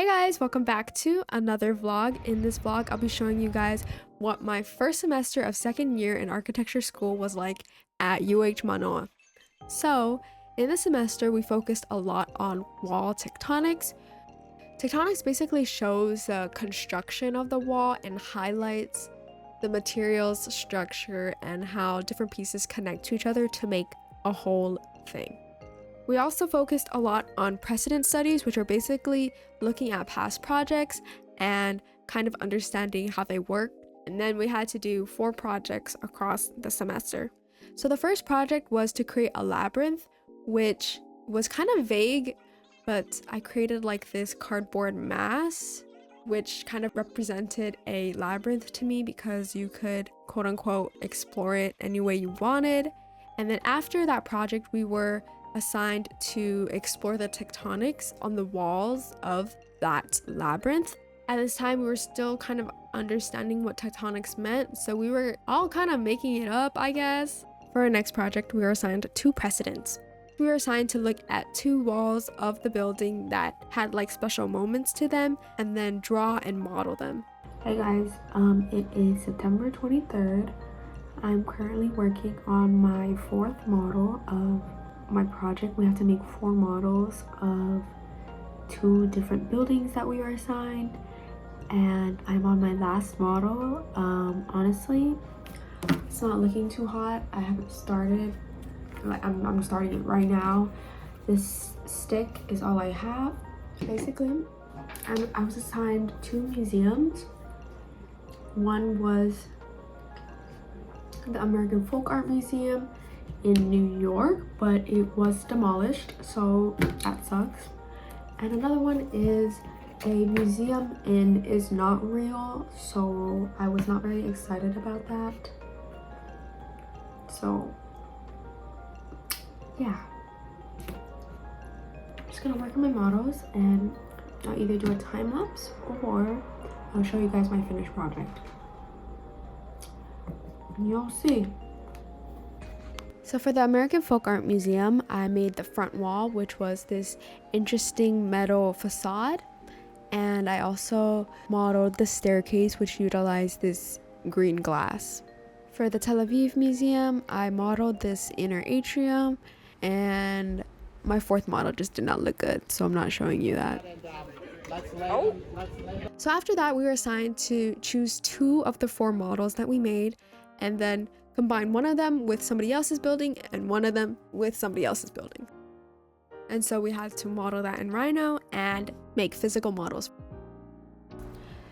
Hey guys, welcome back to another vlog. In this vlog, I'll be showing you guys what my first semester of second year in architecture school was like at Manoa. So, in this semester, we focused a lot on wall tectonics. Tectonics basically shows the construction of the wall and highlights the materials, structure, and how different pieces connect to each other to make a whole thing. We also focused a lot on precedent studies, which are basically looking at past projects and kind of understanding how they work. And then we had to do 4 projects across the semester. So the first project was to create a labyrinth, which was kind of vague, but I created like this cardboard mass, which kind of represented a labyrinth to me because you could quote unquote explore it any way you wanted. And then after that project, we were assigned to explore the tectonics on the walls of that labyrinth. At this time, we were still kind of understanding what tectonics meant, so we were all kind of making it up, I guess. For our next project, we were assigned 2 precedents. We were assigned to look at 2 walls of the building that had like special moments to them and then draw and model them. Hey guys, it is September 23rd. I'm currently working on my 4th model of my project. We have to make 4 models of 2 different buildings that we were assigned, and I'm on my last model. Honestly, it's not looking too hot. I haven't started, like I'm starting it right now. This stick is all I have. Basically, I was assigned 2 museums. One was the American Folk Art Museum in New York, but it was demolished, so that sucks. And another one is a museum in Is Not Real, so I was not very excited about that. So yeah, I'm just gonna work on my models and I'll either do a time lapse or I'll show you guys my finished project. You'll see. So for the American Folk Art Museum, I made the front wall, which was this interesting metal facade. And I also modeled the staircase, which utilized this green glass. For the Tel Aviv Museum, I modeled this inner atrium, and my 4th model just did not look good, so I'm not showing you that. Oh. So after that, we were assigned to choose 2 of the 4 models that we made, and then combine one of them with somebody else's building and one of them with somebody else's building. And so we had to model that in Rhino and make physical models.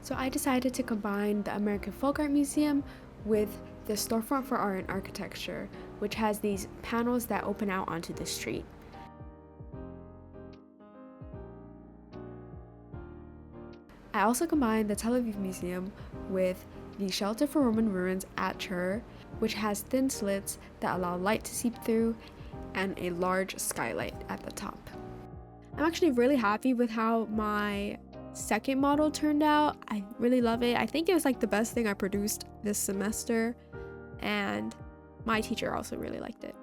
So I decided to combine the American Folk Art Museum with the Storefront for Art and Architecture, which has these panels that open out onto the street. I also combined the Tel Aviv Museum with the Shelter for Roman Ruins at Chur, which has thin slits that allow light to seep through and a large skylight at the top. I'm actually really happy with how my second model turned out. I really love it. I think it was like the best thing I produced this semester, and my teacher also really liked it.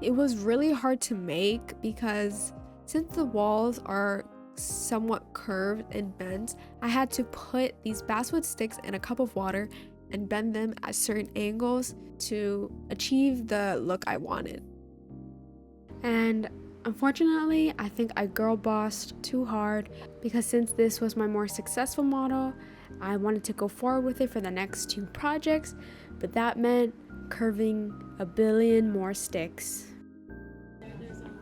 It was really hard to make because since the walls are somewhat curved and bent, I had to put these basswood sticks in a cup of water and bend them at certain angles to achieve the look I wanted. And unfortunately, I think I girl bossed too hard because since this was my more successful model, I wanted to go forward with it for the next 2 projects, but that meant curving a billion more sticks.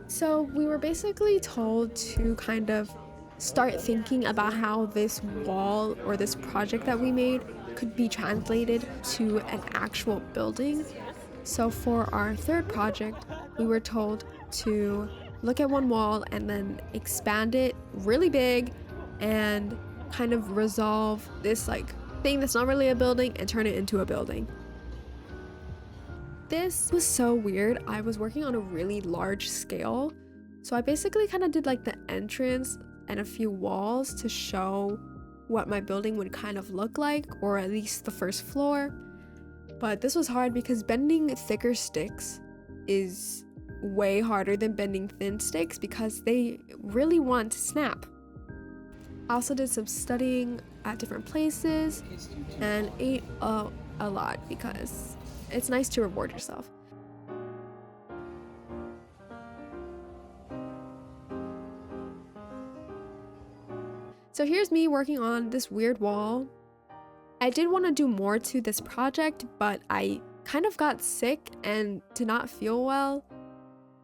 So we were basically told to kind of start thinking about how this wall or this project that we made could be translated to an actual building. So for our 3rd project, we were told to look at one wall and then expand it really big and kind of resolve this like thing that's not really a building and turn it into a building. This was so weird. I was working on a really large scale, so I basically kind of did like the entrance and a few walls to show what my building would kind of look like, or at least the first floor. But this was hard because bending thicker sticks is way harder than bending thin sticks because they really want to snap. I also did some studying at different places and ate a lot because it's nice to reward yourself. So here's me working on this weird wall. I did want to do more to this project, but I kind of got sick and did not feel well,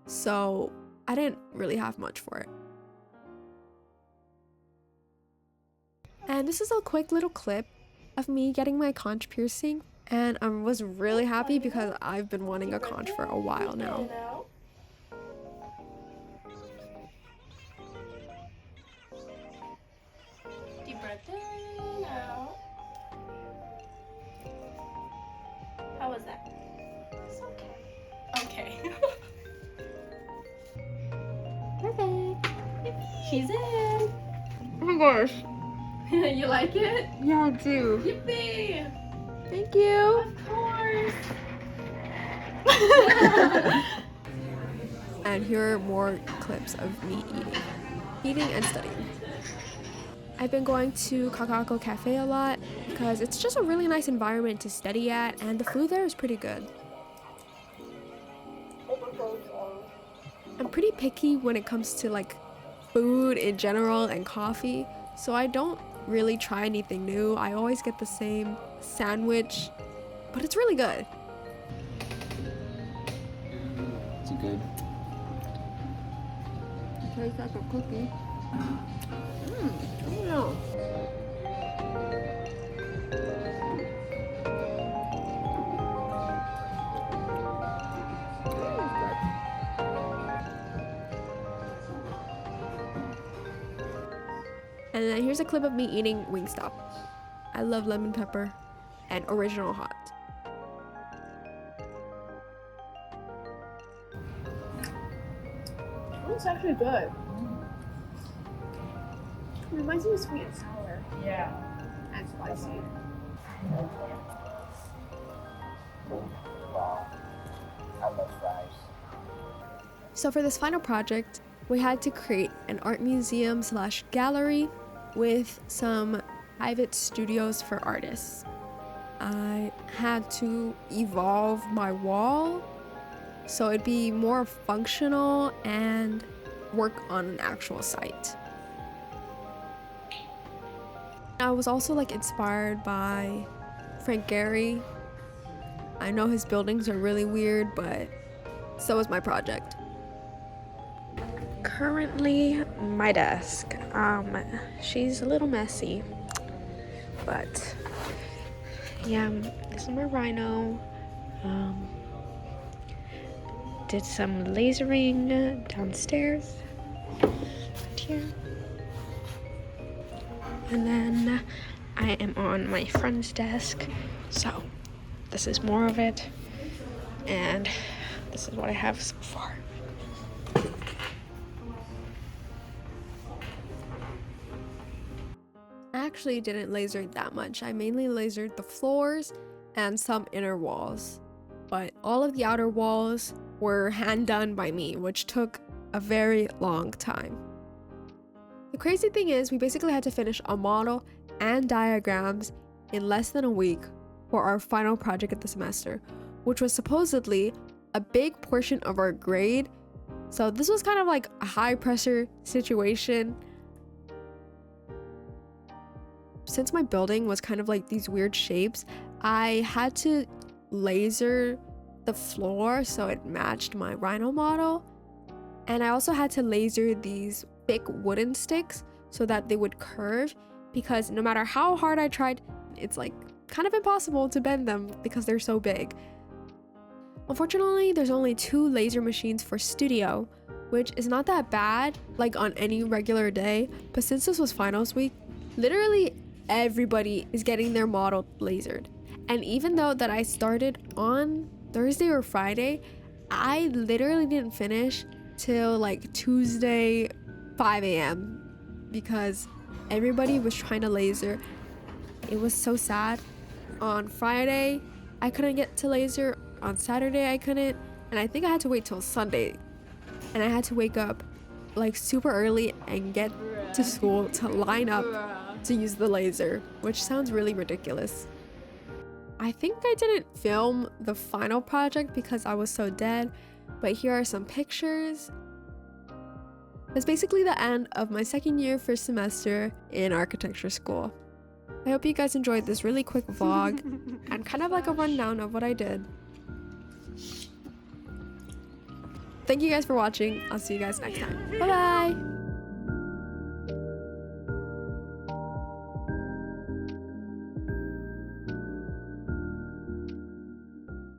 so I didn't really have much for it. And this is a quick little clip of me getting my conch piercing, and I was really happy because I've been wanting a conch for a while now. Deep breath in, out. How was that? It's okay. Okay. Perfect. She's in. Oh my gosh. You like it? Yeah, I do. Yippee! Thank you. Of course. And here are more clips of me eating and studying. I've been going to Kakako Cafe a lot because it's just a really nice environment to study at, and the food there is pretty good. I'm pretty picky when it comes to like food in general and coffee, so I don't really try anything new. I always get the same sandwich, but it's really good. Is it good? It tastes like a cookie. I don't know. And then here's a clip of me eating Wingstop. I love lemon pepper and original hot. Oh, it's actually good. It reminds me of sweet and sour. Yeah. And spicy. Wow. I love fries. So for this final project, we had to create an art museum / gallery with some private studios for artists. I had to evolve my wall so it'd be more functional and work on an actual site. I was also like inspired by Frank Gehry. I know his buildings are really weird, but so is my project. Currently, my desk. She's a little messy, but yeah, this is my rhino. Did some lasering downstairs, right here, and then I am on my friend's desk. So this is more of it, and this is what I have so far. I actually didn't laser that much. I mainly lasered the floors and some inner walls, but all of the outer walls were hand done by me, which took a very long time. The crazy thing is, we basically had to finish a model and diagrams in less than a week for our final project of the semester, which was supposedly a big portion of our grade. So this was kind of like a high pressure situation. Since my building was kind of like these weird shapes, I had to laser the floor so it matched my rhino model. And I also had to laser these thick wooden sticks so that they would curve, because no matter how hard I tried, it's like kind of impossible to bend them because they're so big. Unfortunately, there's only 2 laser machines for studio, which is not that bad like on any regular day, but since this was finals week, literally everybody is getting their model lasered. And even though that I started on Thursday or Friday, I literally didn't finish till like Tuesday 5 a.m. because everybody was trying to laser. It was so sad. On Friday, I couldn't get to laser. On Saturday, I couldn't. And I think I had to wait till Sunday and I had to wake up like super early and get to school to line up to use the laser, which sounds really ridiculous. I think I didn't film the final project because I was so dead, but here are some pictures. That's basically the end of my second year first semester in architecture school. I hope you guys enjoyed this really quick vlog and kind of like a rundown of what I did. Thank you guys for watching. I'll see you guys next time. Bye bye!